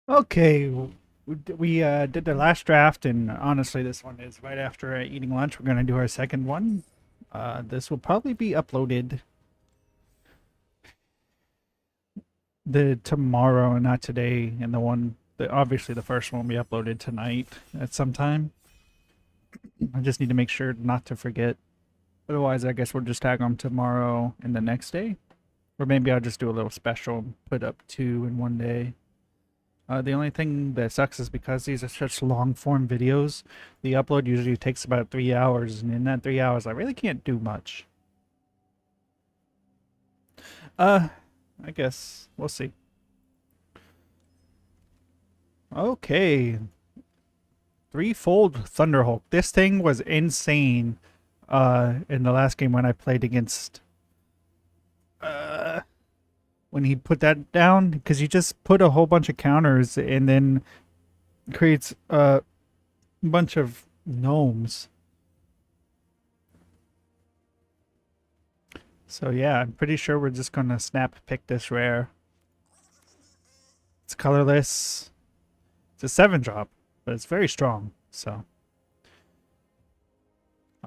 Okay, we did the last draft, and honestly, this one is right after eating lunch. We're gonna do our second one. This will probably be uploaded the tomorrow, not today. And obviously, the first one will be uploaded tonight at some time. I just need to make sure not to forget. Otherwise, I guess we'll just tag them tomorrow and the next day, or maybe I'll just do a little special, and put up two in one day. The only thing that sucks is because these are such long form videos, the upload usually takes about 3 hours, and in that 3 hours, I really can't do much. Uh, I guess we'll see. Okay, threefold Thunderhulk. This thing was insane. In the last game when I played against, uh, when he put that down, because he just put a whole bunch of counters and then creates a bunch of gnomes. So yeah, I'm pretty sure we're just gonna snap pick this rare. It's colorless. It's a 7-drop, but it's very strong. So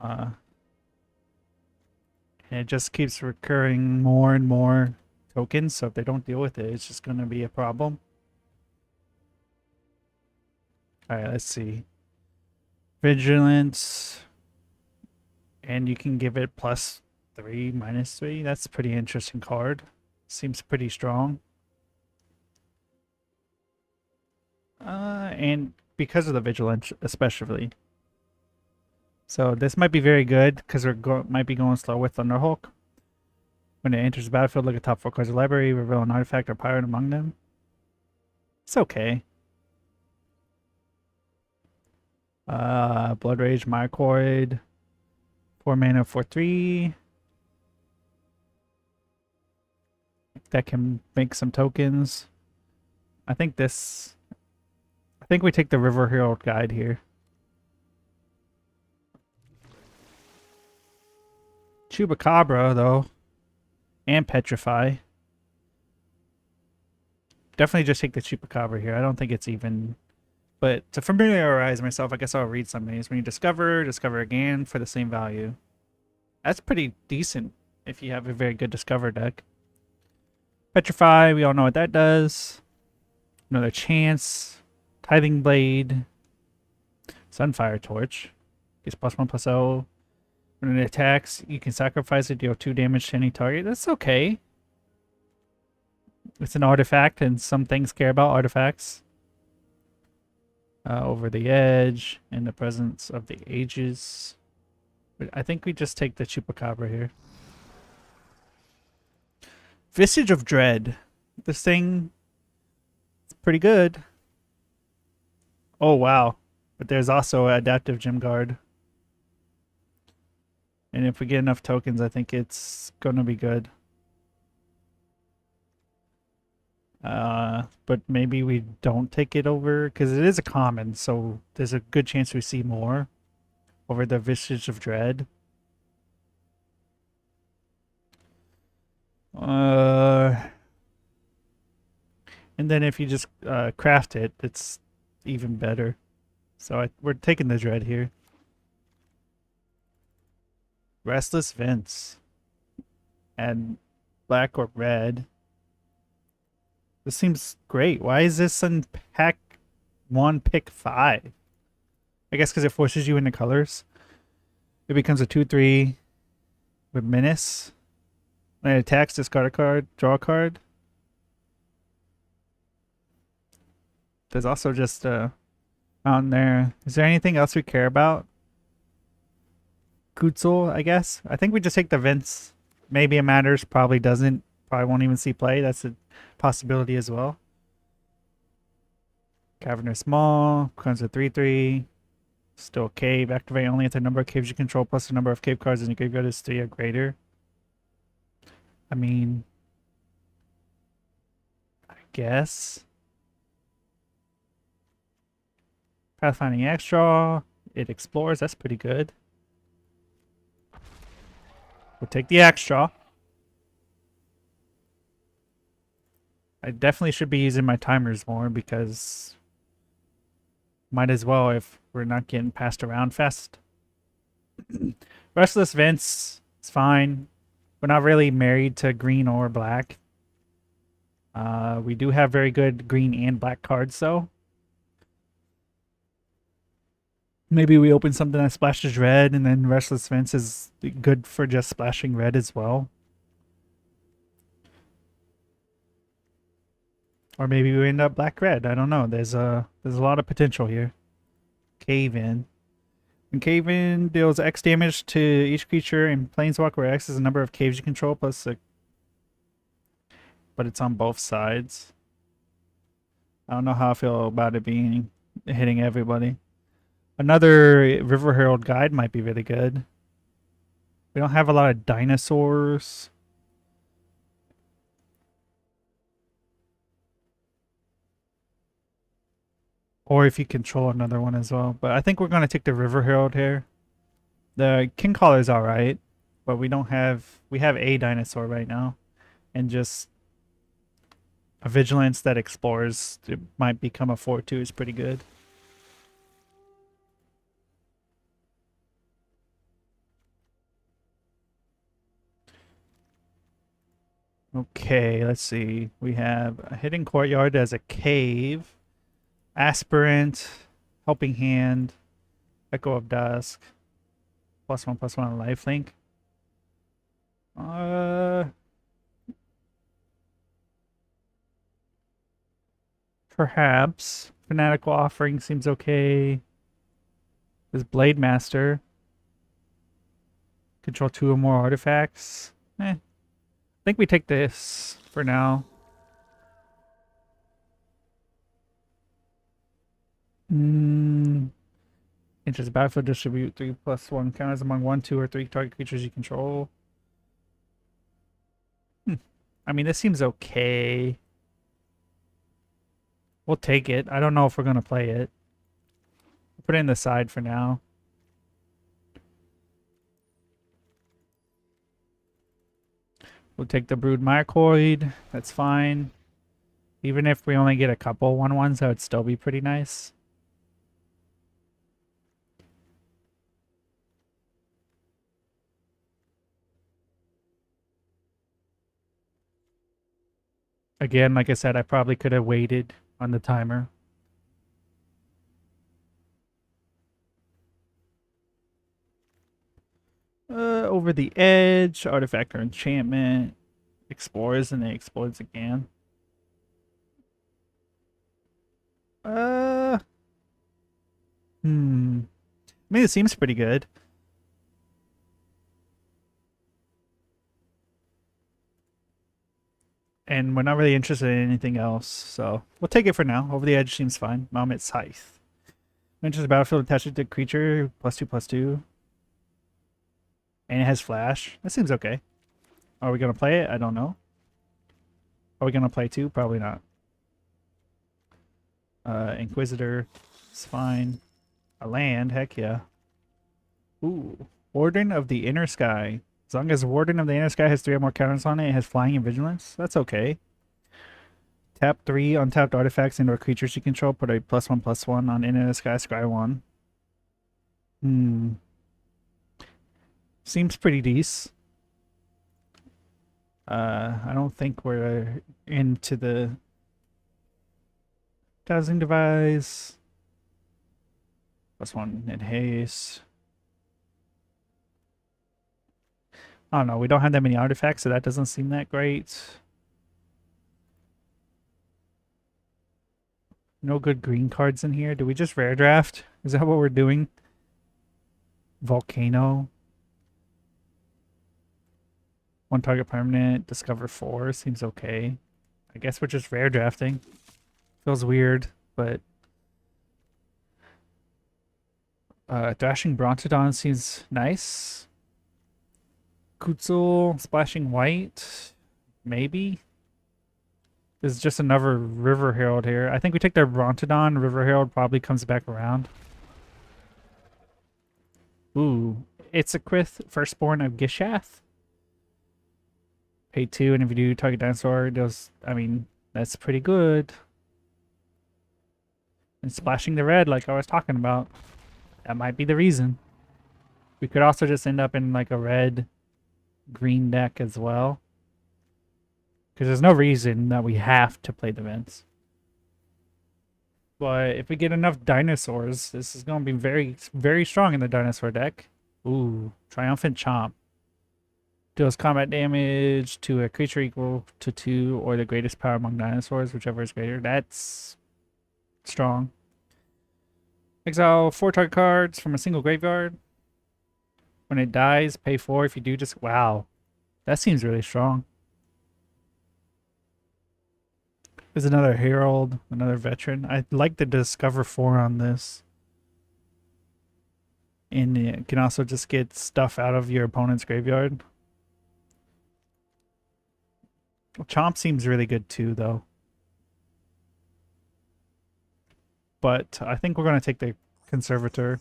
uh and it just keeps recurring more and more tokens, so if they don't deal with it, it's just gonna be a problem. Alright, let's see. Vigilance. And you can give it +3, -3. That's a pretty interesting card. Seems pretty strong. And because of the vigilance, especially. So this might be very good because might be going slow with Thunderhulk. When it enters the battlefield, look at top 4 cards of the library, reveal an artifact or pirate among them. It's okay. Blood Rage, Mycoid, 4 mana, 4/3. That can make some tokens. I think we take the River Herald Guide here. Chupacabra, though, and Petrify. Definitely just take the Chupacabra here. I don't think it's even. But to familiarize myself, I guess I'll read some of these. When you discover again for the same value. That's pretty decent if you have a very good discover deck. Petrify, we all know what that does. Another chance. Tithing Blade. Sunfire Torch. Gets +1/+0. When it attacks, you can sacrifice it, deal 2 damage to any target. That's okay. It's an artifact, and some things care about artifacts. Over the Edge, in the presence of the ages. But I think we just take the Chupacabra here. Visage of Dread. This thing is pretty good. Oh, wow. But there's also Adaptive Gem Guard. And if we get enough tokens, I think it's going to be good. But maybe we don't take it over because it is a common, so there's a good chance we see more over the Visage of Dread. And then if you just craft it, it's even better. So we're taking the Dread here. Restless Vents. And black or red. This seems great. Why is this in pack 1, pick 5? I guess because it forces you into colors. It becomes a 2/3 with Menace. When it attacks, discard a card, draw a card. There's also just a fountain there. Is there anything else we care about? Kutzel, I guess. I think we just take the Vents. Maybe it matters, probably doesn't. Probably won't even see play. That's a possibility as well. Cavernous Maw, becomes a 3/3. Still cave. Activate only if the number of caves you control plus the number of cave cards in your graveyard is 3 or greater. I mean, I guess. Pathfinding Extra. It explores. That's pretty good. We'll take the extra. I definitely should be using my timers more because might as well if we're not getting passed around fast. Restless Vents is fine. We're not really married to green or black. We do have very good green and black cards though. Maybe we open something that splashes red and then Restless Vents is good for just splashing red as well. Or maybe we end up black-red. I don't know. There's a lot of potential here. Cave In. When Cave In deals X damage to each creature in Planeswalker, where X is the number of caves you control plus a... But it's on both sides. I don't know how I feel about it being hitting everybody. Another River Herald guide might be really good. We don't have a lot of dinosaurs. Or if you control another one as well. But I think we're going to take the River Herald here. The King Collar is alright. But we don't have... We have a dinosaur right now. And just... a Vigilance that explores. It might become a 4-2 is pretty good. Okay, let's see. We have a Hidden Courtyard as a cave. Aspirant, Helping Hand, Echo of Dusk, +1/+1 lifelink. Perhaps. Fanatical Offering seems okay. There's Blade Master. Control 2 or more artifacts. I think we take this for now. Enters the battlefield, distribute 3+1 counters among 1, 2, or 3 target creatures you control. I mean, this seems okay. We'll take it. I don't know if we're going to play it. We'll put it in the side for now. We'll take the Brood Mycoid. That's fine. Even if we only get a couple 1/1s, that would still be pretty nice. Again, like I said, I probably could have waited on the timer. Over the Edge, Artifact or Enchantment, explores and then explodes again. I mean, it seems pretty good. And we're not really interested in anything else, so we'll take it for now. Over the Edge seems fine. Mammoth Scythe. Enters the battlefield attached to creature, +2/+2. And it has flash. That seems okay. Are we going to play it? I don't know. Are we going to play 2? Probably not. Inquisitor. It's fine. A land. Heck yeah. Ooh. Warden of the Inner Sky. As long as Warden of the Inner Sky has 3 or more counters on it, it has flying and vigilance. That's okay. Tap 3 untapped artifacts and or creatures you control. Put a +1/+1 on Inner Sky Scry 1. Seems pretty decent. I don't think we're into the dowsing device. +1 in haste. I don't know. We don't have that many artifacts, so that doesn't seem that great. No good green cards in here. Do we just rare draft? Is that what we're doing? Volcano. 1 target permanent. Discover 4. Seems okay. I guess we're just rare drafting. Feels weird, but... Thrashing Brontodon seems nice. Kutzel, Splashing White. Maybe? There's just another River Herald here. I think we take the Brontodon. River Herald probably comes back around. Ooh. Itzaqrith, Firstborn of Gishath. Pay 2, and if you do target dinosaur, does... I mean, That's pretty good. And splashing the red like I was talking about. That might be the reason. We could also just end up in like a red-green deck as well. Because there's no reason that we have to play the Vince. But if we get enough dinosaurs, this is going to be very, very strong in the dinosaur deck. Ooh, Triumphant Chomp. Deals combat damage to a creature equal to 2 or the greatest power among dinosaurs, whichever is greater. That's strong. Exile 4 target cards from a single graveyard. When it dies, pay 4. If you do, just... Wow. That seems really strong. There's another Herald, another Veteran. I'd like to discover 4 on this. And you can also just get stuff out of your opponent's graveyard. Chomp seems really good too, though. But I think we're going to take the Conservator.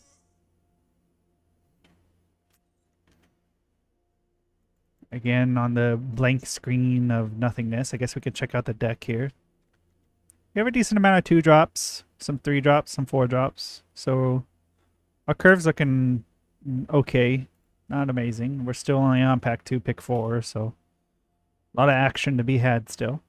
Again, on the blank screen of nothingness. I guess we could check out the deck here. We have a decent amount of 2-drops, some 3-drops, some 4-drops. So our curve's looking okay. Not amazing. We're still only on pack 2, pick 4, so a lot of action to be had still.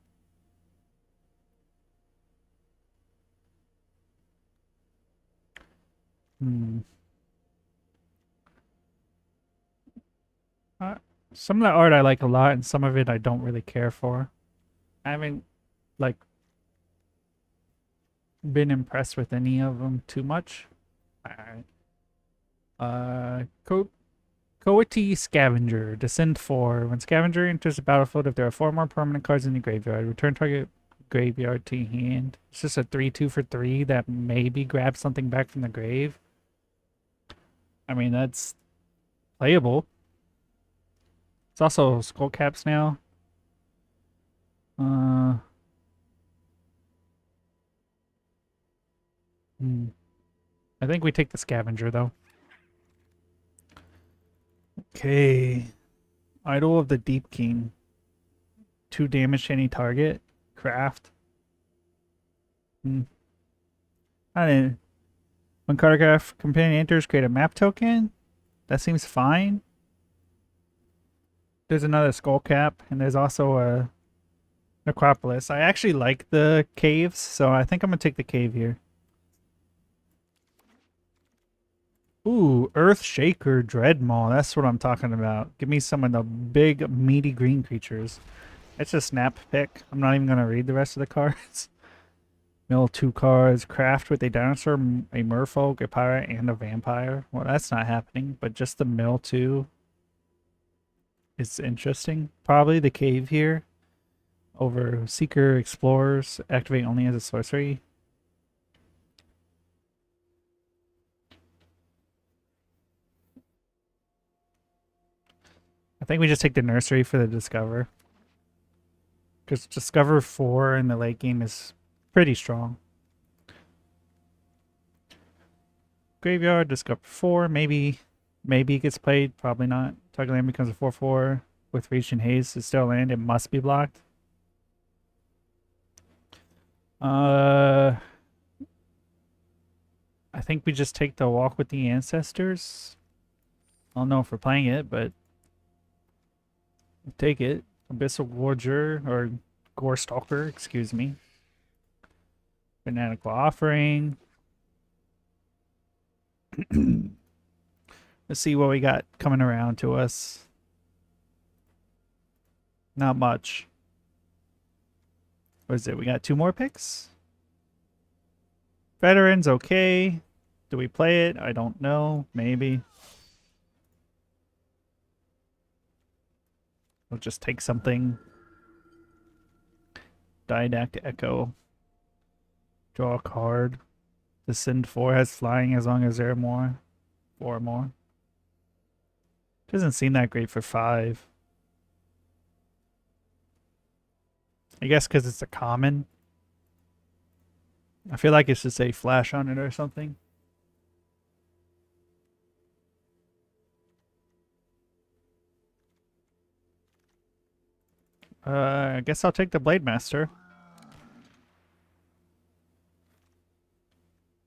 Some of the art I like a lot, and some of it I don't really care for. I haven't, like, been impressed with any of them too much. Alright. Coati Scavenger. Descend 4. When Scavenger enters the battlefield, if there are 4 more permanent cards in the graveyard, return target graveyard to your hand. It's just a 3/2 for 3 that maybe grabs something back from the grave. I mean, that's playable. It's also skull caps now. I think we take the Scavenger, though. Okay. Idol of the Deep King. 2 damage to any target. Craft. I didn't. When Cartograph Companion enters, create a map token. That seems fine. There's another skull cap, and there's also a necropolis. I actually like the caves, so I think I'm gonna take the cave here. Ooh, Earth Shaker Dreadmaw. That's what I'm talking about. Give me some of the big, meaty green creatures. It's a snap pick. I'm not even gonna read the rest of the cards. Mill 2 cards. Craft with a dinosaur, a merfolk, a pirate, and a vampire. Well, that's not happening, but just the mill 2 is interesting. Probably the cave here over Seeker Explorers. Activate only as a sorcery. I think we just take the nursery for the Discover. Because Discover 4 in the late game is pretty strong. Graveyard, Discover 4, maybe it gets played, probably not. Target land becomes a 4/4 with Reach and Haste. It's still land, it must be blocked. I think we just take the Walk with the Ancestors. I don't know if we're playing it, but we'll take it. Abyssal Gorger, or Gore Stalker, excuse me. Fanatical Offering. Let's see what we got coming around to us. Not much. What is it? We got 2 more picks? Veterans, okay. Do we play it? I don't know. Maybe. We'll just take something. Didact Echo. Draw a card. Descend 4 has flying as long as there are more. 4 more. Doesn't seem that great for 5. I guess because it's a common. I feel like it should say flash on it or something. I guess I'll take the Blade Master.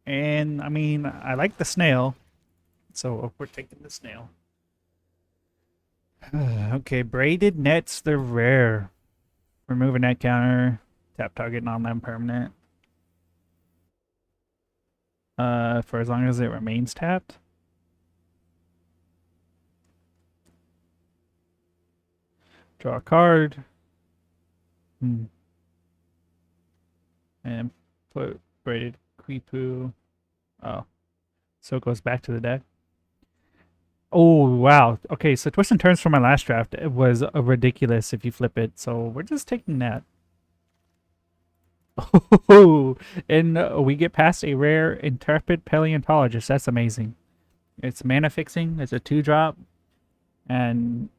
And I mean, I like the snail, so we're taking the snail. Okay, braided nets, they're rare. Remove a net counter, tap target non-land permanent. For as long as it remains tapped. Draw a card. And put braided Quipu. Oh. So it goes back to the deck. Oh, wow. Okay, so twist and turns from my last draft, it was ridiculous if you flip it. So we're just taking that. Oh, and we get past a rare Intrepid Paleontologist. That's amazing. It's mana fixing. It's a 2-drop. And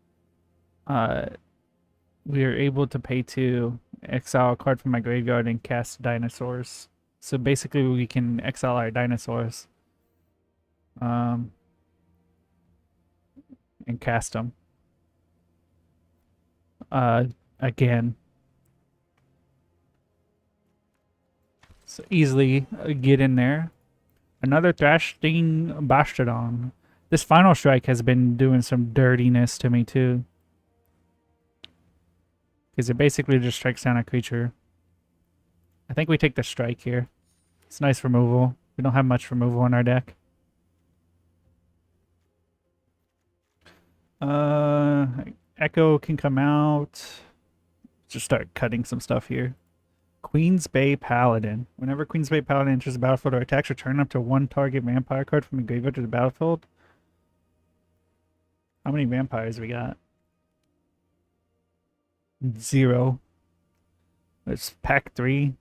we are able to pay to exile a card from my graveyard and cast dinosaurs. So basically we can exile our dinosaurs. And cast them. Again. So easily get in there. Another Thrashing Bastardon. This final strike has been doing some dirtiness to me too. Because it basically just strikes down a creature. I think we take the strike here. It's nice removal. We don't have much removal in our deck. Echo can come out. Just start cutting some stuff here. Queen's Bay Paladin. Whenever Queen's Bay Paladin enters the battlefield or attacks, return up to one target vampire card from the graveyard to the battlefield. How many vampires we got? 0. It's pack 3.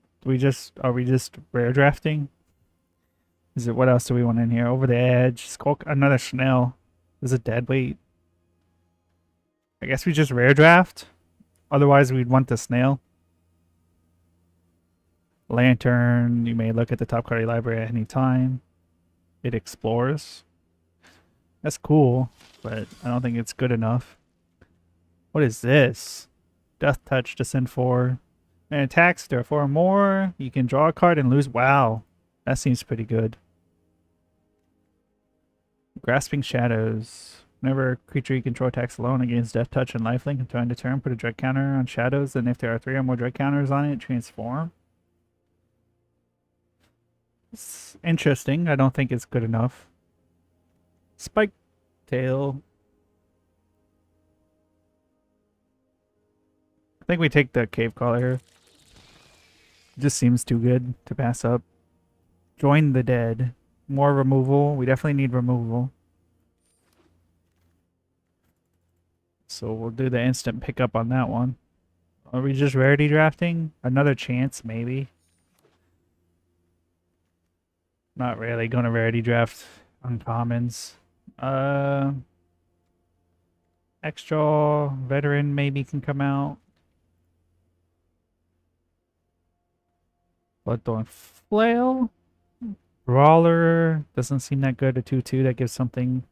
Are we just rare drafting? What else do we want in here? Over the Edge. Skulk, another Schnell. Is it dead weight? I guess we just rare draft. Otherwise, we'd want the snail. Lantern. You may look at the top card of your library at any time. It explores. That's cool, but I don't think it's good enough. What is this? Death Touch to send 4. And attacks, there are 4 more. You can draw a card and lose. Wow. That seems pretty good. Grasping Shadows. Whenever a creature you control attacks alone against Death Touch and Lifelink until end of turn, put a dread counter on Shadows, and if there are 3 or more dread counters on it, transform. It's interesting. I don't think it's good enough. Spike Tail. I think we take the Cave Crawler here. It just seems too good to pass up. Join the Dead. More removal. We definitely need removal. So we'll do the instant pickup on that one. Are we just rarity drafting? Another chance, maybe. Not really going to rarity draft uncommons. Extra Veteran maybe can come out. Bloodthorn Flail. Brawler doesn't seem that good. A 2/2 that gives something.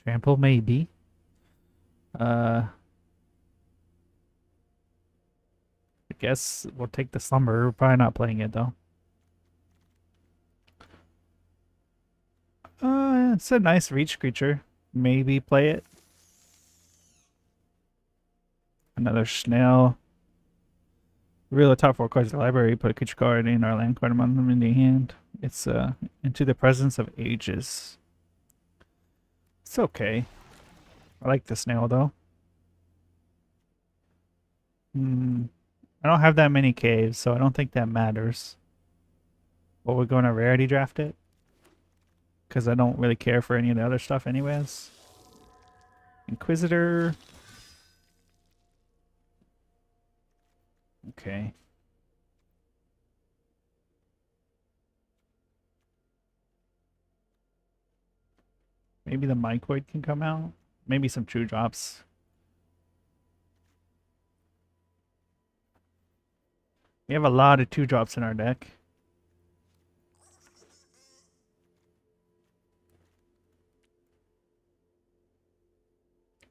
Trample maybe. I guess we'll take the Slumber. We're probably not playing it though. It's a nice reach creature. Maybe play it. Another Schnell. Reveal the top 4 cards of the library. Put a creature card in our land card among them in the hand. It's Into the Presence of Ages. It's okay. I like the snail though. I don't have that many caves, so I don't think that matters. But we're going to rarity draft it. Because I don't really care for any of the other stuff anyways. Inquisitor. Okay. Maybe the Mycoid can come out. Maybe some true drops. We have a lot of 2-drops in our deck.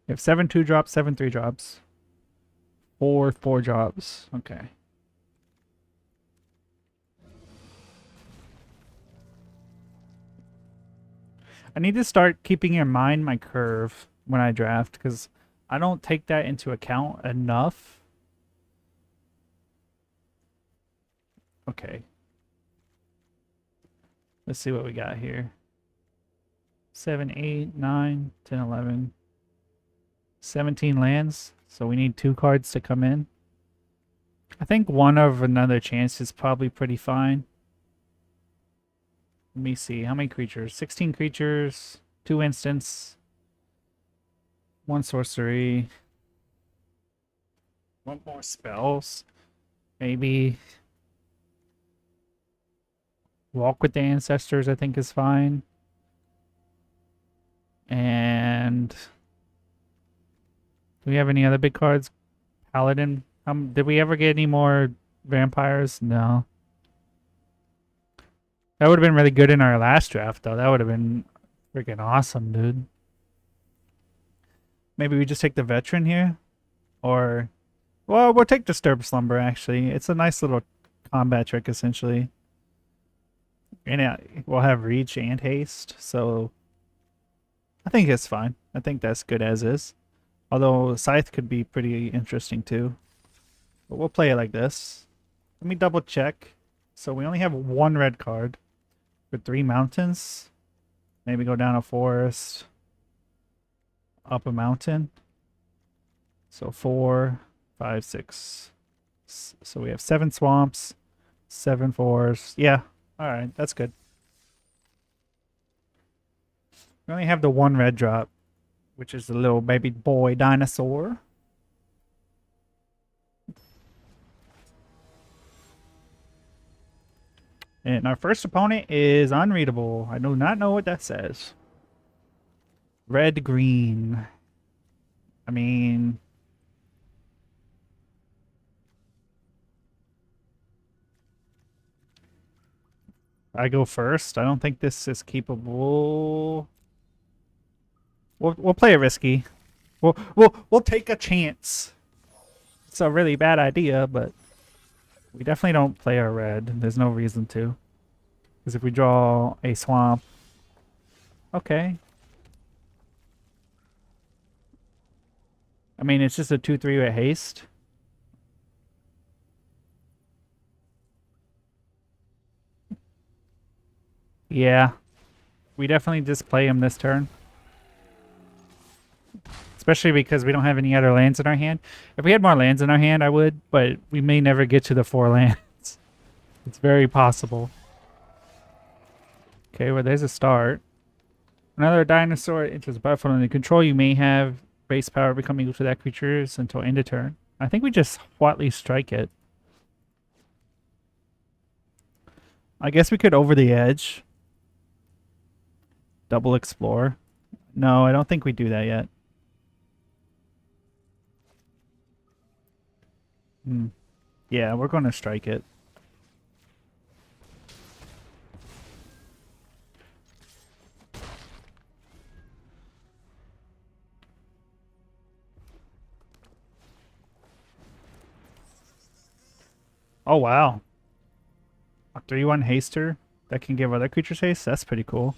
We have 7 2-drops, 7 3-drops. 4 4-drops. Okay. I need to start keeping in mind my curve when I draft because I don't take that into account enough. Okay. Let's see what we got here. 7, 8, 9, 10, 11. 17 lands. So we need 2 cards to come in. I think one of another chance is probably pretty fine. Let me see. How many creatures? 16 creatures. 2 instants. 1 sorcery. 1 more spells. Maybe. Walk with the Ancestors, I think, is fine. And do we have any other big cards? Paladin. Did we ever get any more vampires? No. That would have been really good in our last draft, though. That would have been freaking awesome, dude. Maybe we just take the veteran here? Or, well, we'll take Disturb Slumber, actually. It's a nice little combat trick, essentially. And we'll have reach and haste, so I think it's fine. I think that's good as is. Although Scythe could be pretty interesting too. But we'll play it like this. Let me double check. So we only have 1 red card for 3 mountains. Maybe go down a forest, up a mountain. So 4, 5, 6. So we have 7 swamps, 7 forests. Yeah. Alright, that's good. We only have the 1 red drop, which is the little baby boy dinosaur. And our first opponent is unreadable. I do not know what that says. Red, green. I mean... I go first. I don't think this is keepable. We'll play it risky. We'll take a chance. It's a really bad idea, but we definitely don't play our red. There's no reason to. Because if we draw a swamp... Okay. I mean, it's just a 2/3 with haste. Yeah. We definitely just play him this turn. Especially because we don't have any other lands in our hand. If we had more lands in our hand, I would, but we may never get to the 4 lands. It's very possible. Okay, well, there's a start. Another dinosaur enters the battlefield under control. You may have base power become equal to that creature's until end of turn. I think we just flatly strike it. I guess we could over the edge. Double explore. No, I don't think we do that yet. Yeah, we're going to strike it. Oh, wow. A 3/1 haster that can give other creatures haste? That's pretty cool.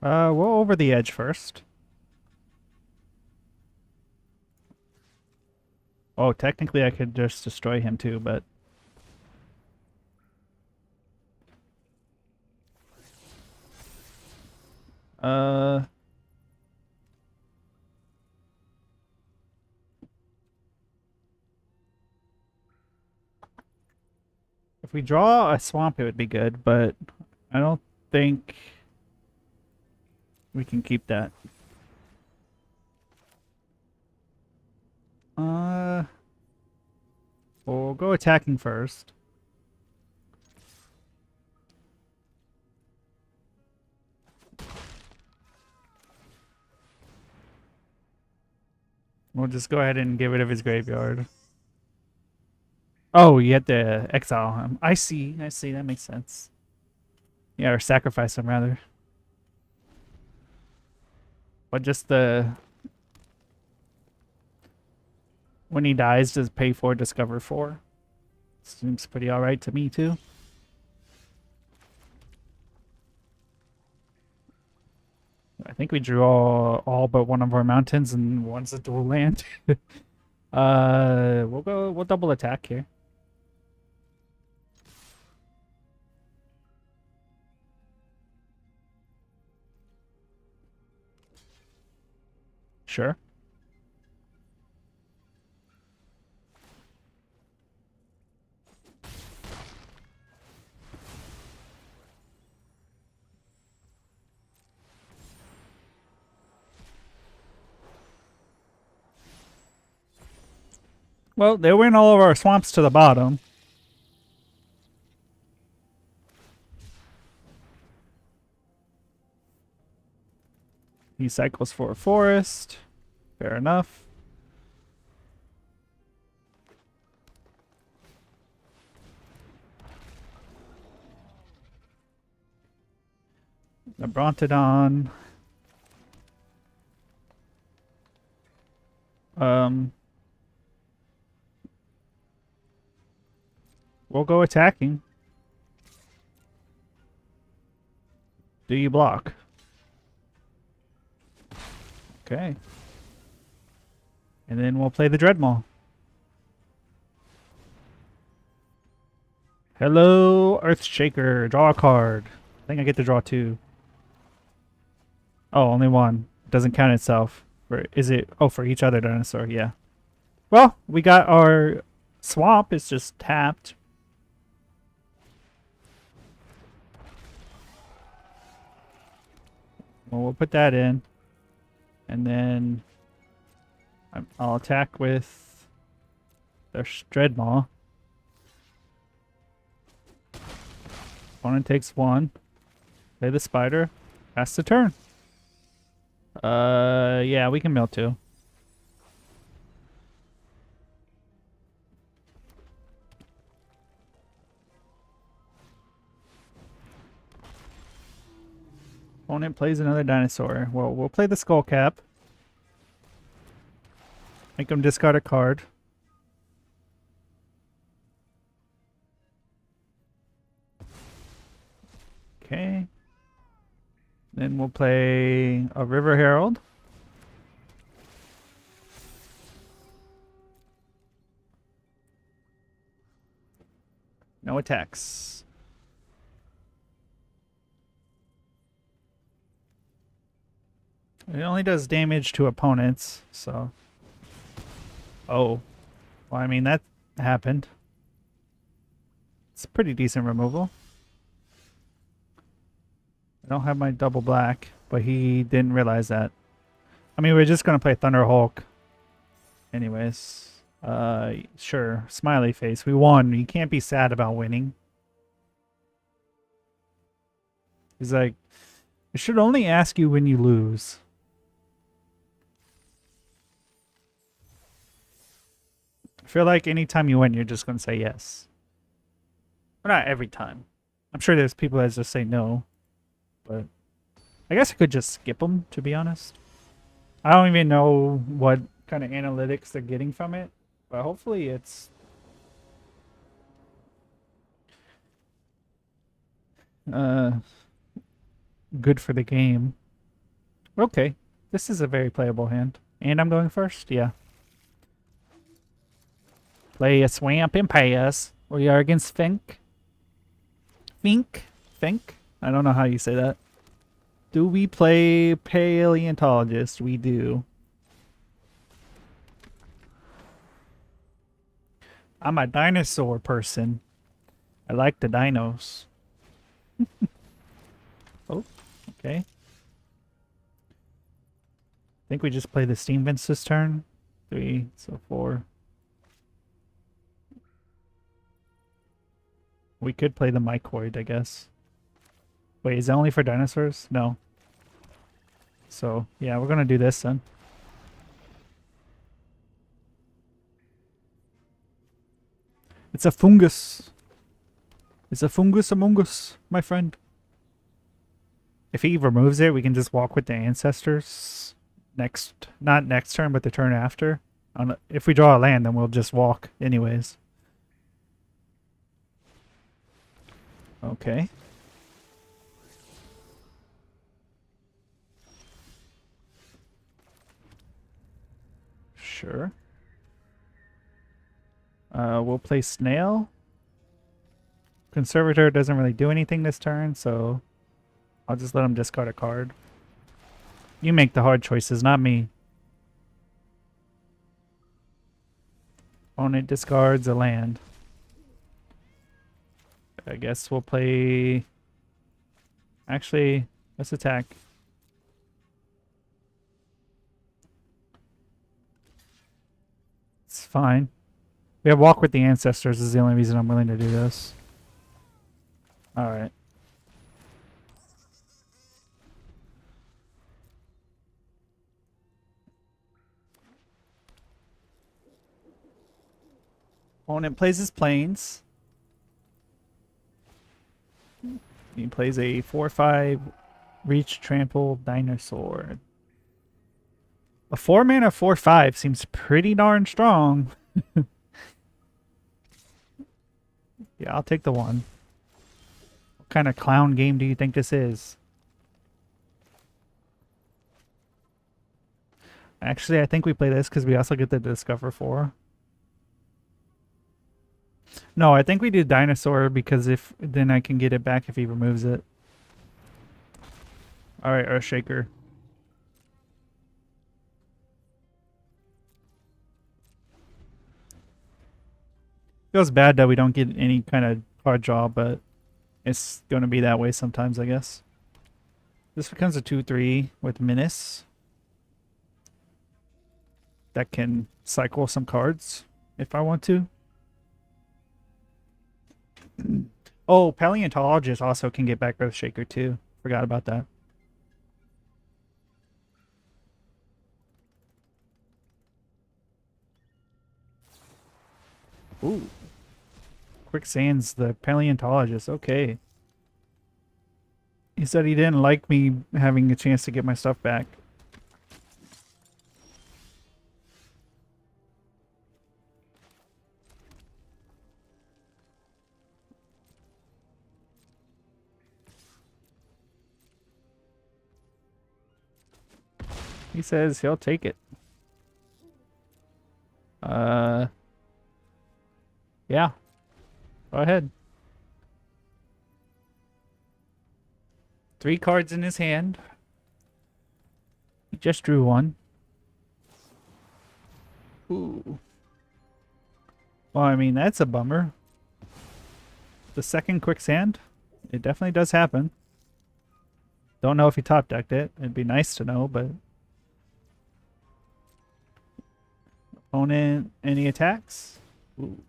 We'll over the edge first. Oh, technically I could just destroy him too, but... If we draw a swamp, it would be good, but I don't think we can keep that. We'll go attacking first. We'll just go ahead and get rid of his graveyard. Oh, you have to exile him. I see, that makes sense. Yeah, or sacrifice him, rather. But just the... When he dies, does pay 4, discover 4. Seems pretty alright to me, too. think we drew all but one of our mountains, and one's a dual land. We'll double attack here. Sure. Well, they went all of our swamps to the bottom. He cycles for a forest. Fair enough. The Brontodon. We'll go attacking. Do you block? Okay. And then we'll play the Dreadmaw. Hello, Earthshaker. Draw a card. I think I get to draw 2. Oh, only 1. Doesn't count itself. Is it? Oh, for each other dinosaur. Yeah. Well, we got our swamp. It's just tapped. Well, we'll put that in. And then I'll attack with the Dreadmaw. Opponent takes 1. Play the spider. Pass the turn. Yeah, we can mill 2. Opponent plays another dinosaur. Well, we'll play the Skull Cap. Make him discard a card. Okay. Then we'll play a River Herald. No attacks. It only does damage to opponents, so... Oh. Well, I mean, that happened. It's a pretty decent removal. I don't have my double black, but he didn't realize that. I mean, we're just going to play Thunder Hulk. Anyways. Sure. Smiley face. We won. You can't be sad about winning. He's like, I should only ask you when you lose. I feel like anytime you win, you're just going to say yes. Well, not every time. I'm sure there's people that just say no. But I guess I could just skip them, to be honest. I don't even know what kind of analytics they're getting from it. But hopefully it's... good for the game. Okay. This is a very playable hand. And I'm going first? Yeah. Play a swamp and pass. We are against Fink. Fink? Fink? I don't know how you say that. Do we play Paleontologist? We do. I'm a dinosaur person. I like the dinos. Oh, okay. I think we just play the Steam Vents this turn. 3, so 4. We could play the Mycoid, I guess. Wait, is it only for dinosaurs? No. So, yeah, we're going to do this then. It's a fungus. It's a fungus among us, my friend. If he removes it, we can just walk with the ancestors. Not next turn, but the turn after. If we draw a land, then we'll just walk anyways. Okay. play Snail. Conservator doesn't really do anything this turn, so I'll just let him discard a card. You make the hard choices, not me. Opponent discards a land. I guess we'll play... Actually, let's attack. It's fine. We have Walk with the Ancestors is the only reason I'm willing to do this. Alright. Opponent plays his planes. He plays a 4/5 Reach Trample Dinosaur. A 4-mana 4/5 seems pretty darn strong. Yeah, I'll take the one. What kind of clown game do you think this is? Actually, I think we play this because we also get the Discover 4. No, I think we do Dinosaur because if then I can get it back if he removes it. Alright, Earthshaker. Feels bad that we don't get any kind of card draw, but it's going to be that way sometimes, I guess. This becomes a 2/3 with Menace. That can cycle some cards if I want to. Oh, Paleontologist also can get back Earthshaker too. Forgot about that. Ooh. Quicksand's the Paleontologist. Okay. He said he didn't like me having a chance to get my stuff back. He says he'll take it. Yeah. Go ahead. 3 cards in his hand. He just drew one. Ooh. Well, I mean, that's a bummer. The second Quicksand. It definitely does happen. Don't know if he top decked it. It'd be nice to know, but... Opponent, any attacks? Ooh.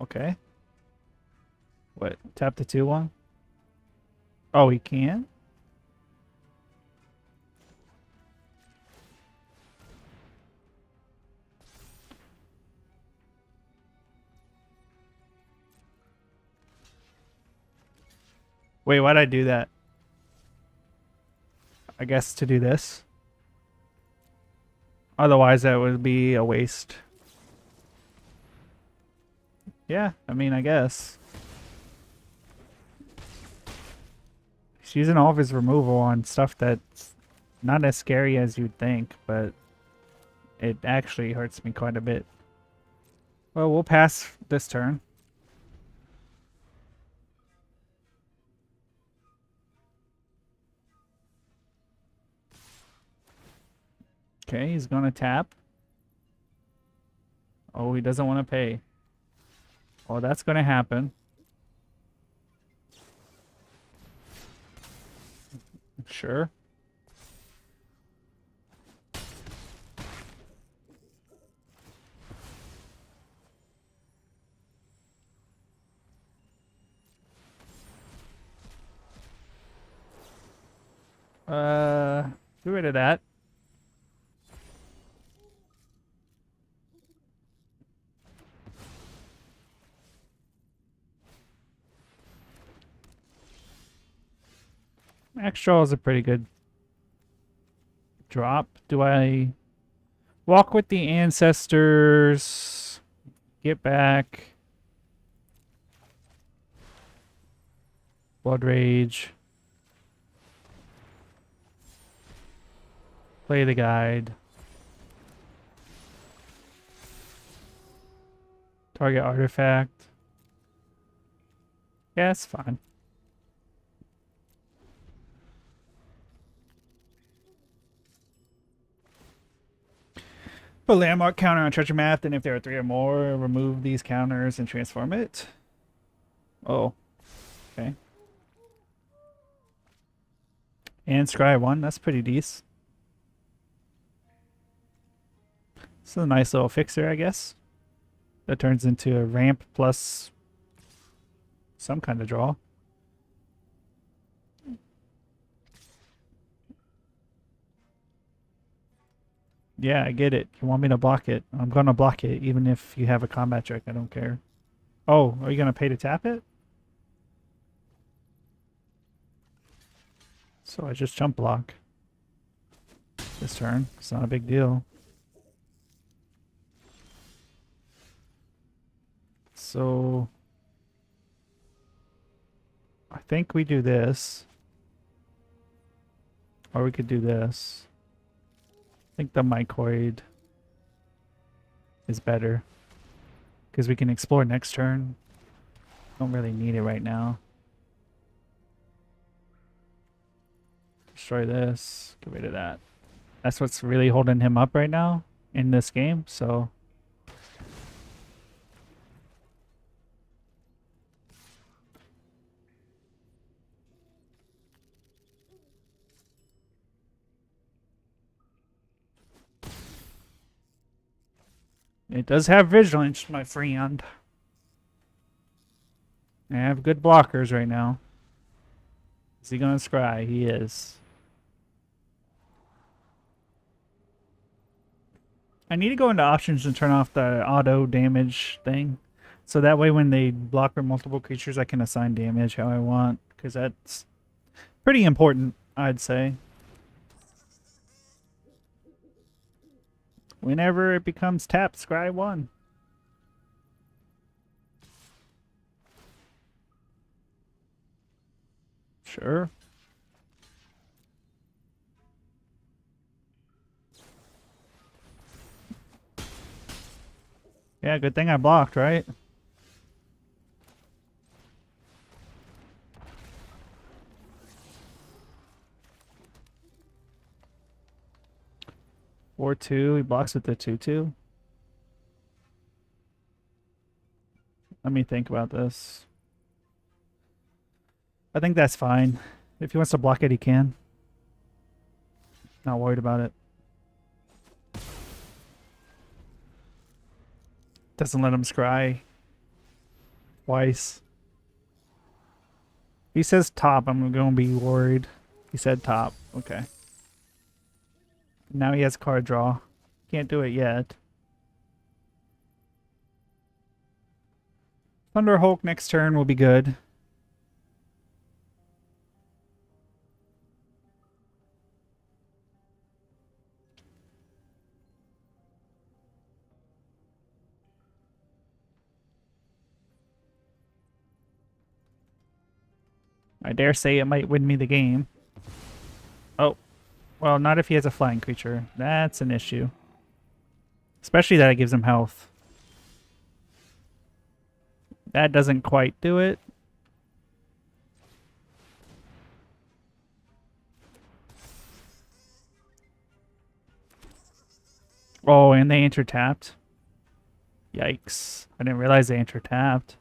Okay. What? Tap the 2/1? Oh, he can? Wait, why'd I do that? I guess to do this. Otherwise, that would be a waste. Yeah, I mean, I guess. He's using all of his removal on stuff that's not as scary as you'd think, but it actually hurts me quite a bit. Well, we'll pass this turn. Okay, he's gonna tap. Oh, he doesn't want to pay. Oh, that's gonna happen. Sure. Get rid of that. Extra is a pretty good drop. Do I walk with the ancestors? Get back. Blood Rage. Play the guide. Target artifact. Yeah, it's fine. Put landmark counter on treasure map, then if there are 3 or more, remove these counters and transform it. Oh. Okay. And scry 1, that's pretty decent. It's a nice little fixer, I guess. That turns into a ramp plus some kind of draw. Yeah, I get it. You want me to block it. I'm going to block it, even if you have a combat trick. I don't care. Oh, are you going to pay to tap it? So I just jump block this turn. It's not a big deal. So I think we do this. Or we could do this. I think the mycoid is better. Because we can explore next turn. Don't really need it right now. Destroy this. Get rid of that. That's what's really holding him up right now in this game, so... It does have vigilance, my friend. I have good blockers right now. Is he gonna scry? He is. I need to go into options and turn off the auto damage thing. So that way when they block for multiple creatures, I can assign damage how I want. Because that's pretty important, I'd say. Whenever it becomes tap, scry 1. Sure. Yeah, good thing I blocked, right? Or 2, he blocks with the 2/2. Let me think about this. I think that's fine. If he wants to block it, he can. Not worried about it. Doesn't let him scry twice. He says top, I'm going to be worried. He said top. Okay. Now he has card draw. Can't do it yet. Thunder Hulk next turn will be good. I dare say it might win me the game. Oh. Well, not if he has a flying creature. That's an issue. Especially that it gives him health. That doesn't quite do it. Oh, and they intertapped. Yikes. I didn't realize they intertapped.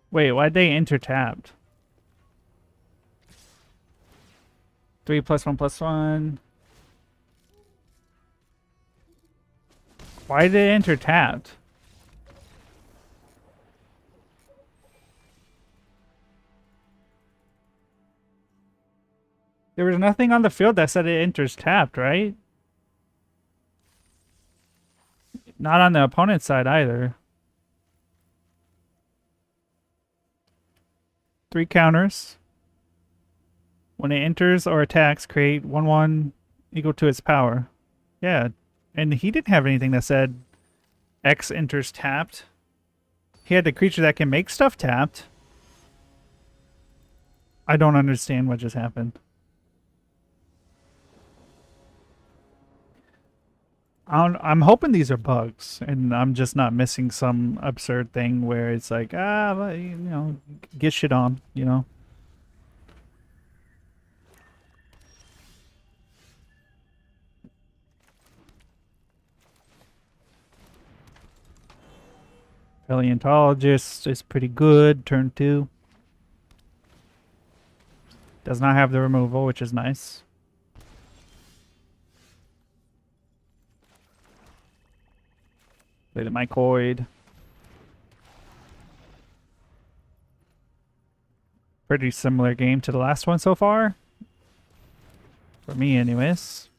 Wait, why'd they intertapped? 3+1+1. Why did it intertapped? There was nothing on the field that said it enters tapped, right? Not on the opponent's side either. 3 counters. When it enters or attacks, create 1/1 equal to its power. Yeah, and he didn't have anything that said X enters tapped. He had the creature that can make stuff tapped. I don't understand what just happened. I'm hoping these are bugs, and I'm just not missing some absurd thing where it's like, well, get shit on, Paleontologist is pretty good. Turn 2. Does not have the removal, which is nice. Play the mycoid. Pretty similar game to the last one so far. For me, anyways.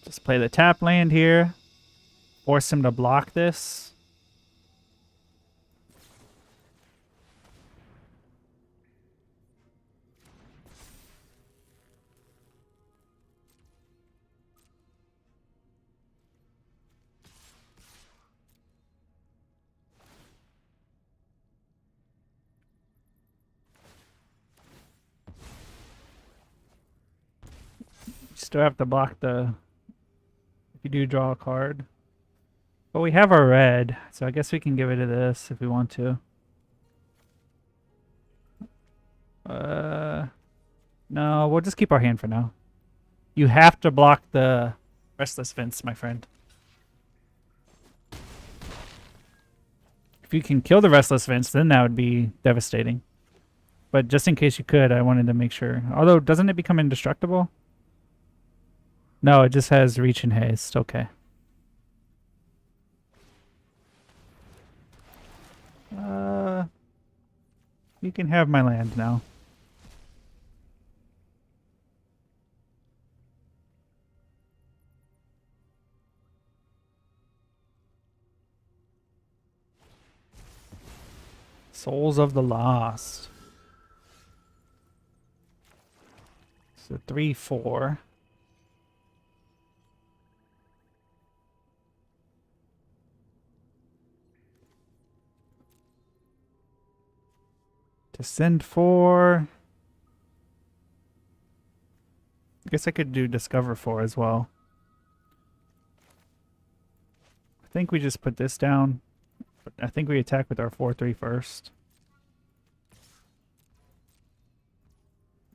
Just play the tap land here. Force him to block this. Still have to block the... if you do draw a card. But we have our red, so I guess we can get rid of this if we want to. No, we'll just keep our hand for now. You have to block the Restless Fence, my friend. If you can kill the Restless Fence, then that would be devastating. But just in case you could, I wanted to make sure. Although, doesn't it become indestructible? No, it just has reach and haste. Okay. You can have my land now. Souls of the Lost. So 3/4. To send 4. I guess I could do Discover 4 as well. I think we just put this down. I think we attack with our 4/3 first.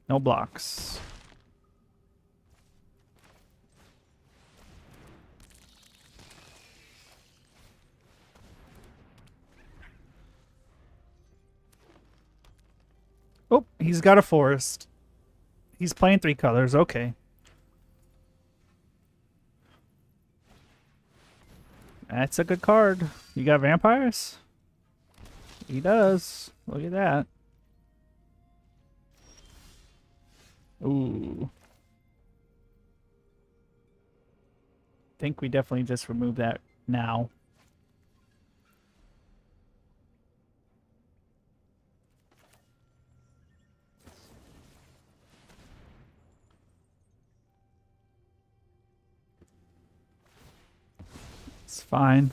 No blocks. Oh, he's got a forest. He's playing 3 colors. Okay. That's a good card. You got vampires? He does. Look at that. Ooh. Think we definitely just remove that now. It's fine.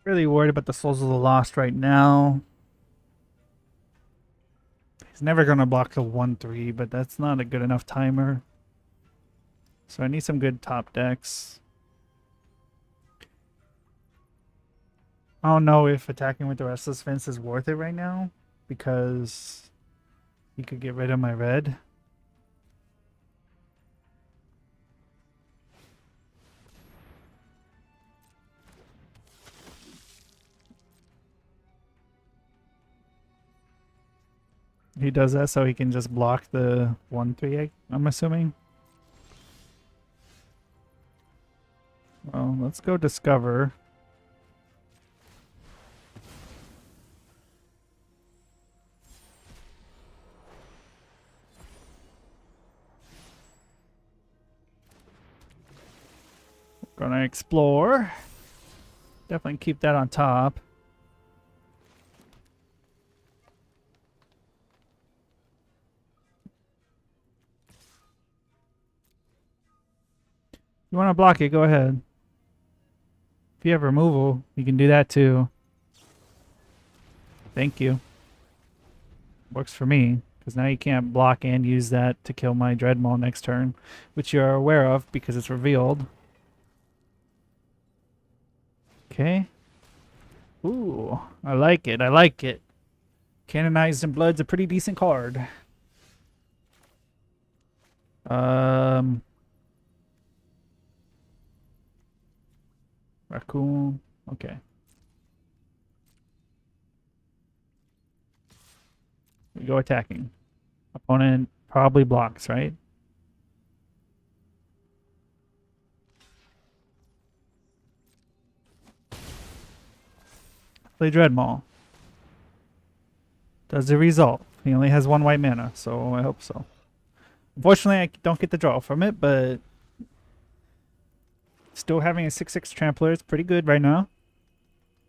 Really worried about the Souls of the Lost right now. He's never going to block the 1/3, but that's not a good enough timer. So I need some good top decks. I don't know if attacking with the Restless Fence is worth it right now, because he could get rid of my red. He does that so he can just block the 1/3, I'm assuming. Well, let's go Discover. Gonna explore. Definitely keep that on top. You want to block it, go ahead. If you have removal, you can do that too. Thank you. Works for me, because now you can't block and use that to kill my Dreadmaw next turn, which you're aware of because it's revealed. Okay. Ooh, I like it, I like it. Canonized in Blood's a pretty decent card. Raccoon. Okay. We go attacking. Opponent probably blocks, right? Play Dreadmaw. Does it resolve? He only has 1 white mana, so I hope so. Unfortunately, I don't get the draw from it, but still having a 6/6 trampler is pretty good right now.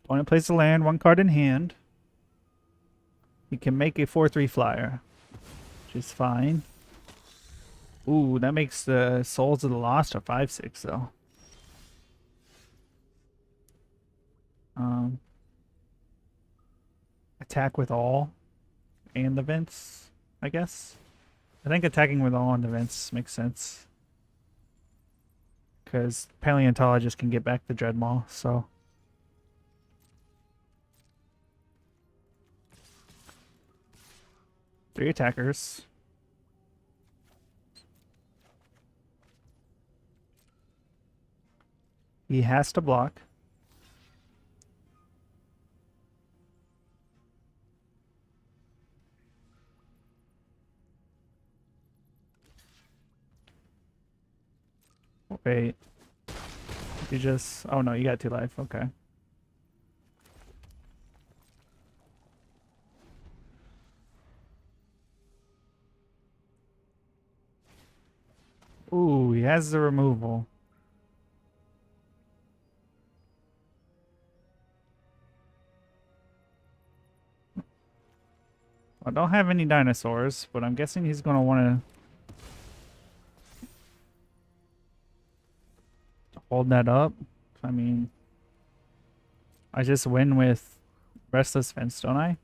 Opponent plays the land, 1 card in hand. He can make a 4/3 flyer, which is fine. Ooh, that makes the Souls of the Lost a 5/6 though. Attack with all and the vents, I guess. I think attacking with all and the vents makes sense. Because Paleontologist can get back the Dreadmaw, so. Three attackers. He has to block. Wait. You just... Oh no, you got 2 life. Okay. Ooh, he has the removal. I don't have any dinosaurs, but I'm guessing he's going to want to hold that up. I mean, I just win with Restless Fence, don't I?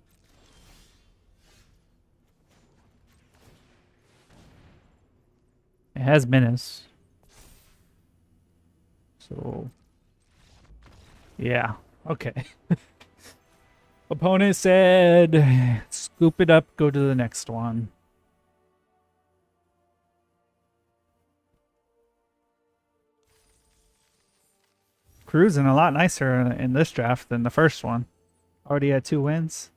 It has menace. So, yeah. Okay. Opponent said, scoop it up, go to the next one. Cruising a lot nicer in this draft than the first one. Already had 2 wins.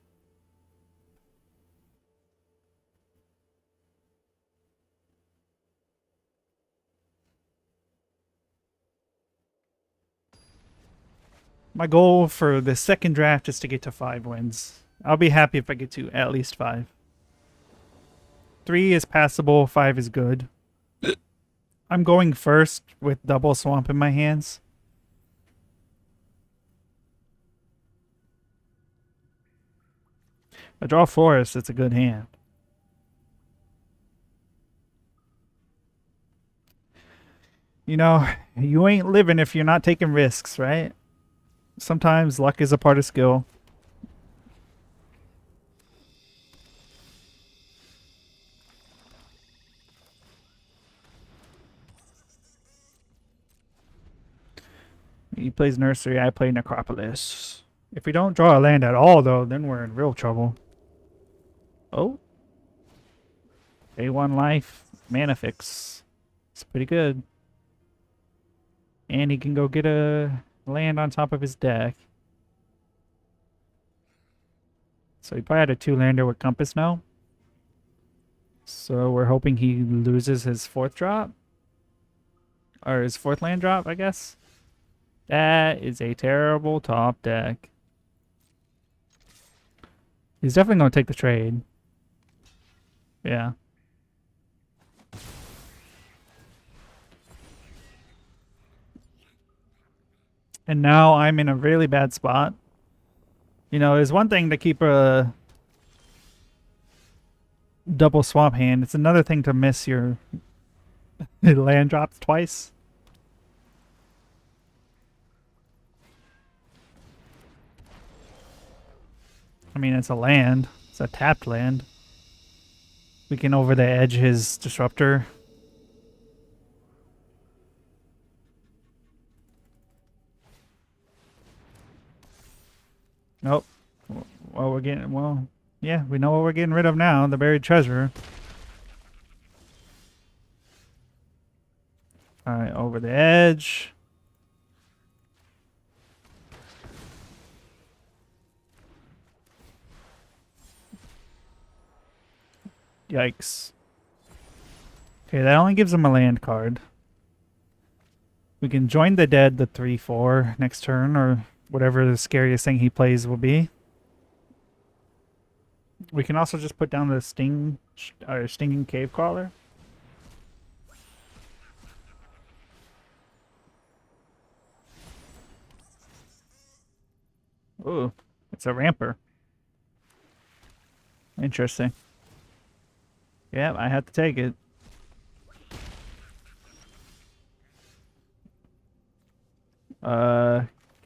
My goal for the second draft is to get to 5 wins. I'll be happy if I get to at least 5. 3 is passable, 5 is good. I'm going first with double swamp in my hands. I draw forest, it's a good hand. You know, you ain't living if you're not taking risks, right? Sometimes luck is a part of skill. He plays Nursery, I play Necropolis. If we don't draw a land at all, though, then we're in real trouble. Oh. A1 life, mana fix. It's pretty good. And he can go get a land on top of his deck. So he probably had a 2-lander with Compass now. So we're hoping he loses his 4th drop. Or his 4th land drop, I guess. That is a terrible top deck. He's definitely going to take the trade. Yeah. And now I'm in a really bad spot. You know, it's one thing to keep a double swamp hand. It's another thing to miss your land drops twice. I mean, it's a land. It's a tapped land. We can over the edge his disruptor. Nope. Well, we're getting, well, yeah, we know what we're getting rid of now, the buried treasure. Alright, over the edge. Yikes. Okay, that only gives him a land card. We can join the dead, the 3/4 next turn, or whatever the scariest thing he plays will be. We can also just put down the stinging cave crawler. Ooh, it's a ramper. Interesting. Yeah, I have to take it.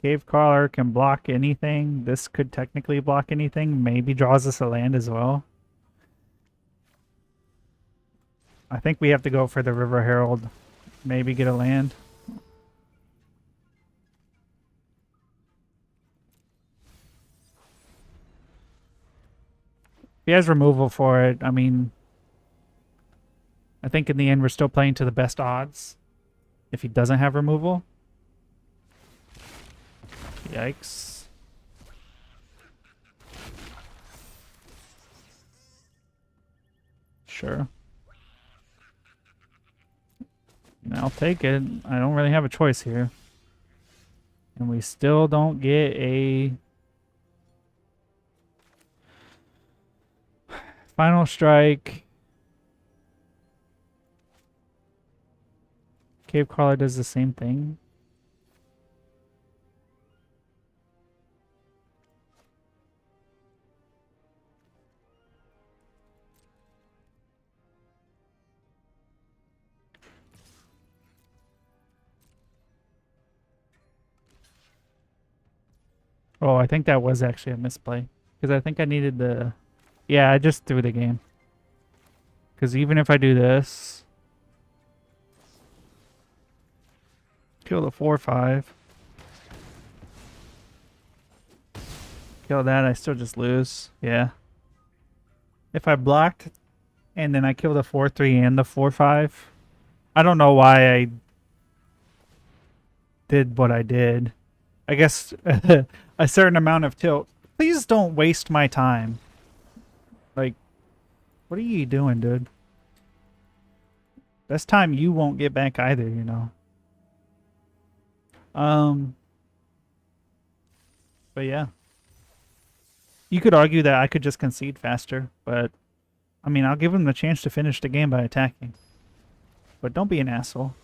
Cave crawler can block anything. This could technically block anything. Maybe draws us a land as well. I think we have to go for the River Herald. Maybe get a land. If he has removal for it, I mean, I think in the end we're still playing to the best odds. If he doesn't have removal. Yikes. Sure. I'll take it. I don't really have a choice here. And we still don't get a final strike. Cave crawler does the same thing. Oh, I think that was actually a misplay. Because I think I needed the... Yeah, I just threw the game. Because even if I do this... Kill the 4/5. Kill that, I still just lose. Yeah. If I blocked and then I kill the 4/3 and the 4/5... I don't know why I did what I did. I guess a certain amount of tilt. Please don't waste my time. Like, what are you doing, dude? That's time you won't get back either, you know. But yeah. You could argue that I could just concede faster, but I mean, I'll give him the chance to finish the game by attacking. But don't be an asshole.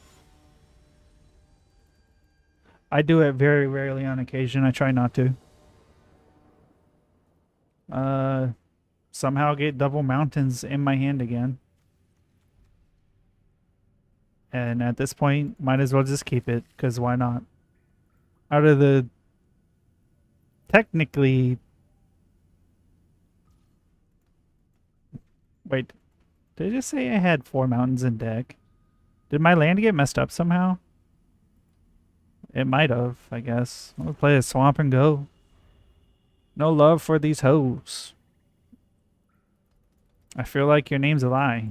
I do it very rarely on occasion. I try not to. Somehow get double mountains in my hand again. And at this point, might as well just keep it, because why not? Out of the... Technically... Wait, did I just say I had 4 mountains in deck? Did my land get messed up somehow? It might have, I guess. I'll play a swamp and go. No love for these hoes. I feel like your name's a lie.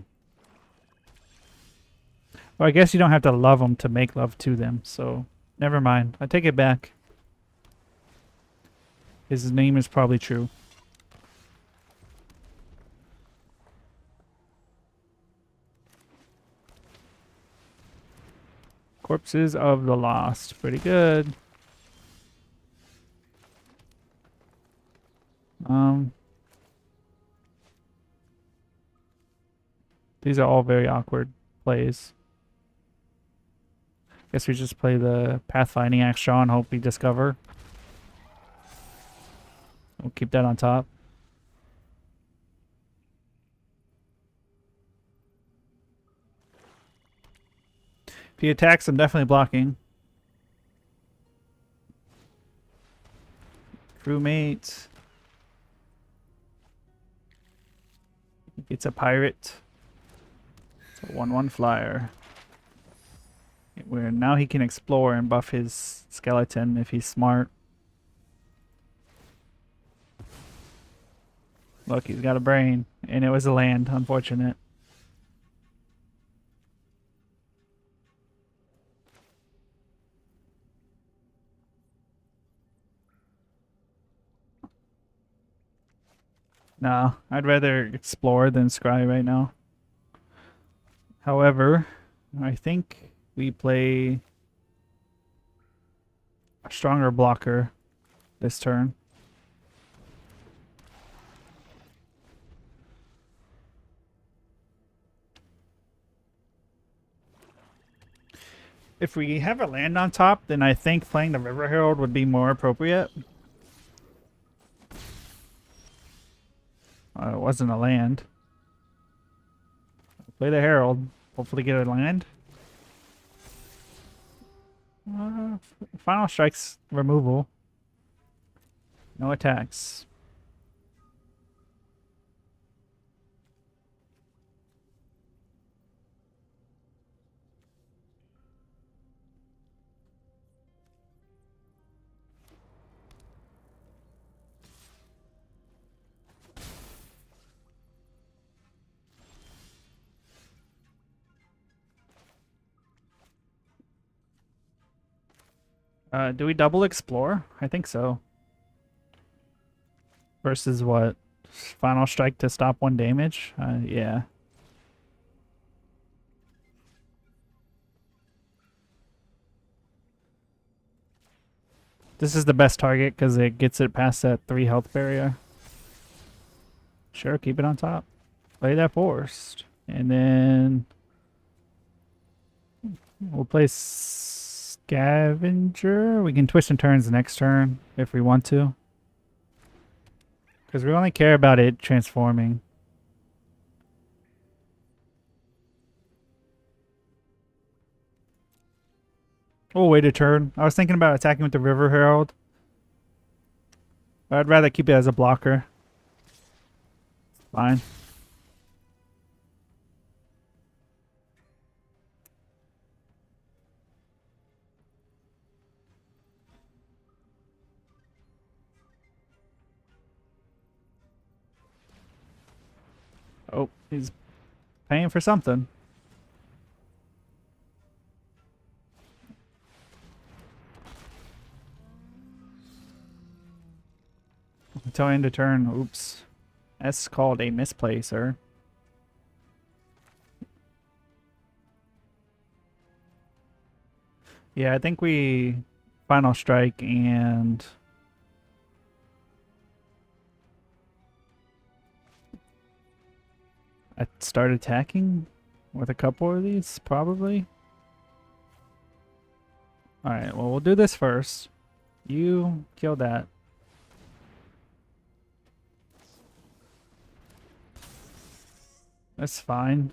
Well, I guess you don't have to love them to make love to them, so never mind. I take it back. His name is probably true. Corpses of the Lost. Pretty good. These are all very awkward plays. Guess we just play the pathfinding action and hope we discover. We'll keep that on top. If he attacks, I'm definitely blocking. Crewmate. It's a pirate. It's a 1/1 flyer. Where now he can explore and buff his skeleton if he's smart. Look, he's got a brain. And it was a land. Unfortunate. No, I'd rather explore than scry right now. However, I think we play a stronger blocker this turn. If we have a land on top, then I think playing the River Herald would be more appropriate. It wasn't a land. Play the Herald. Hopefully get a land. Final strikes removal. No attacks. Do we double explore? I think so. Versus what? Final strike to stop 1 damage? Yeah. This is the best target because it gets it past that 3 health barrier. Sure, keep it on top. Play that forest. And then we'll play Scavenger. We can twist and turns next turn if we want to. Because we only care about it transforming. Oh, wait a turn. I was thinking about attacking with the River Herald. But I'd rather keep it as a blocker. Fine. Oh, he's paying for something. Until end of turn. Oops. That's called a misplay, sir. Yeah, I think we final strike and I start attacking with a couple of these, probably. Alright, well, we'll do this first. You kill that. That's fine.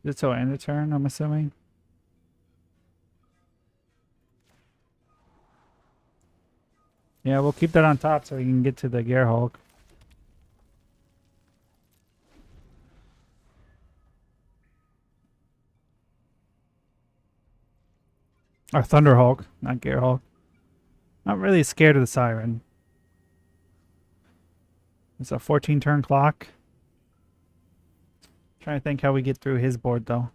It's till end of turn, I'm assuming. Yeah, we'll keep that on top so we can get to the Gerhulk. Or Thunderhulk, not Gerhulk. Not really scared of the Siren. It's a 14 turn clock. Trying to think how we get through his board though.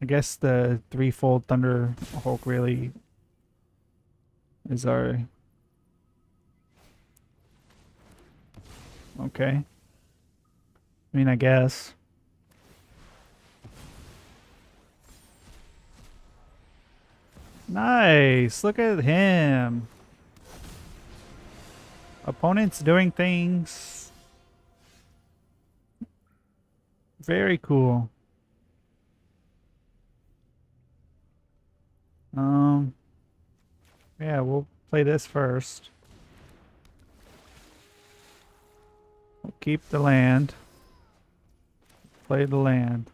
I guess the 3-fold Thunderhulk really is our... Okay. I mean, I guess. Nice! Look at him! Opponents doing things. Very cool. Yeah, we'll play this first. We'll keep the land. Play the land.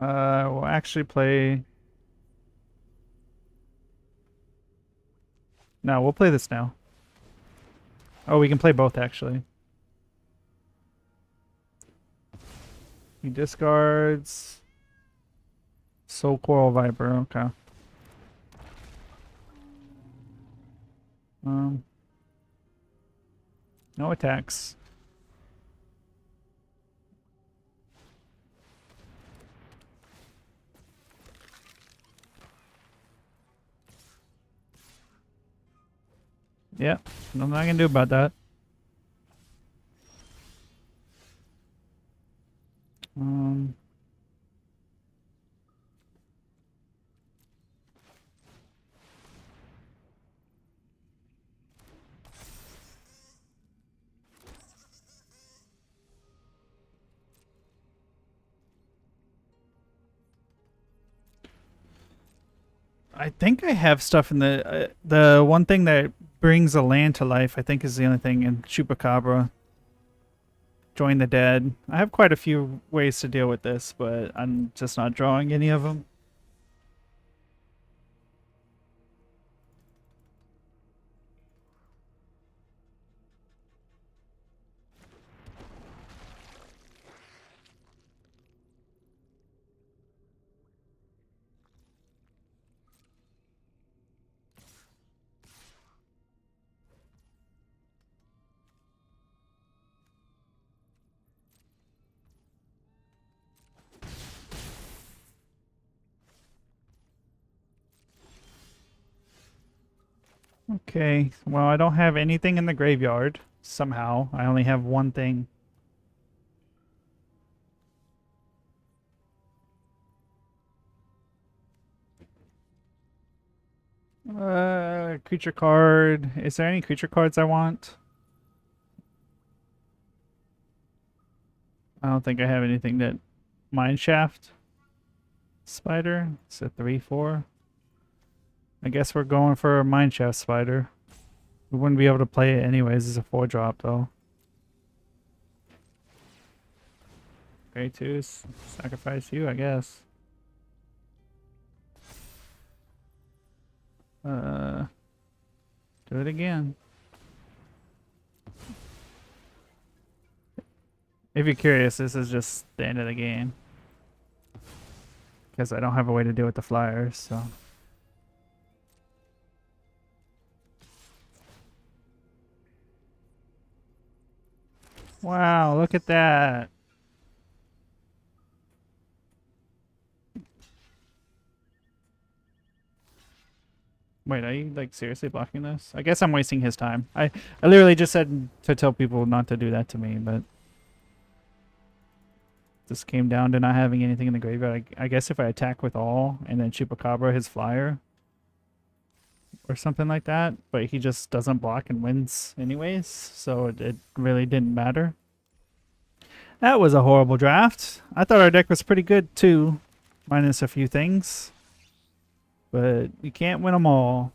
We'll actually play... No, we'll play this now. Oh, we can play both, actually. He discards... Soul Coral Viper, okay. No attacks. Yeah, nothing I can do about that. I think I have stuff in the one thing that brings a land to life. I think is the only thing in Chupacabra. Join the dead. I have quite a few ways to deal with this, but I'm just not drawing any of them. Okay, well, I don't have anything in the graveyard. Somehow, I only have one thing. Creature card. Is there any creature cards I want? I don't think I have anything that... Mineshaft? Spider? It's a 3/4. I guess we're going for a Mineshaft Spider. We wouldn't be able to play it anyways as a 4-drop though. Grey 2s. Sacrifice you, I guess. Do it again. If you're curious, this is just the end of the game. Because I don't have a way to deal with the flyers, so... Wow, look at that. Wait, are you like seriously blocking this? I guess I'm wasting his time. I literally just said to tell people not to do that to me, but this came down to not having anything in the graveyard. I guess if I attack with all and then Chupacabra his flyer or something like that, but he just doesn't block and wins anyways, so it really didn't matter. That was a horrible draft. I thought our deck was pretty good too, minus a few things. But you can't win them all.